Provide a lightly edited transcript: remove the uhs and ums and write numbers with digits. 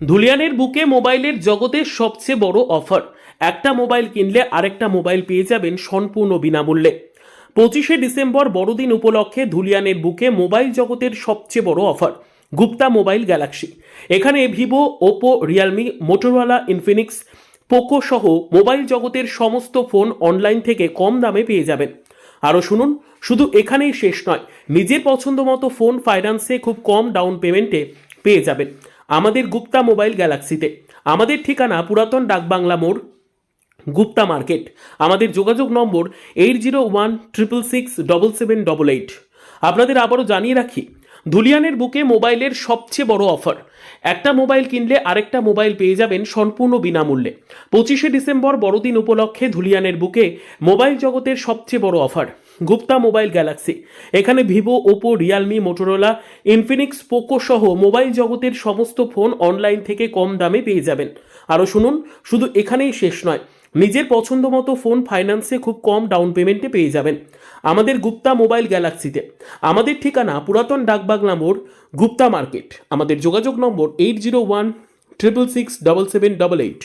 ধুলিয়ানের বুকে মোবাইলের জগতের সবচেয়ে বড় অফার। একটা মোবাইল কিনলে আরেকটা মোবাইল পেয়ে যাবেন সম্পূর্ণ বিনামূল্যে। 25শে ডিসেম্বর বড়দিন উপলক্ষে ধুলিয়ানের বুকে মোবাইল জগতের সবচেয়ে বড় অফার গুপ্তা মোবাইল গ্যালাক্সি। এখানে Vivo, Oppo, Realme, Motorola, Infinix, Poco সহ মোবাইল জগতের সমস্ত ফোন অনলাইন থেকে কম দামে পেয়ে যাবেন। আরও শুনুন, শুধু এখানেই শেষ নয়, নিজের পছন্দ মতো ফোন ফাইন্যান্সে খুব কম ডাউন পেমেন্টে পেয়ে যাবেন আমাদের গুপ্তা মোবাইল গ্যালাক্সিতে। আমাদের ঠিকানা পুরাতন ডাকবাংলা মোড়, গুপ্তা মার্কেট। আমাদের যোগাযোগ নম্বর 8016667788। আপনাদের আবারও জানিয়ে রাখি, ধুলিয়ানের বুকে মোবাইলের সবচেয়ে বড় অফার। একটা মোবাইল কিনলে আরেকটা মোবাইল পেয়ে যাবেন সম্পূর্ণ বিনামূল্যে। 25শে ডিসেম্বর বড়দিন উপলক্ষে ধুলিয়ানের বুকে মোবাইল জগতের সবচেয়ে বড় অফার গুপ্তা মোবাইল গ্যালাক্সি। এখানে Vivo, Oppo, Realme, Motorola, Infinix, Poco সহ মোবাইল জগতের সমস্ত ফোন অনলাইন থেকে কম দামে পেয়ে যাবেন। আরও শুনুন, শুধু এখানেই শেষ নয়, নিজের পছন্দ মতো ফোন ফাইন্যান্সে খুব কম ডাউন পেমেন্টে পেয়ে যাবেন আমাদের গুপ্তা মোবাইল গ্যালাক্সিতে। আমাদের ঠিকানা পুরাতন ডাকবাংলা মোড়, গুপ্তা মার্কেট। আমাদের যোগাযোগ নম্বর 8016667788।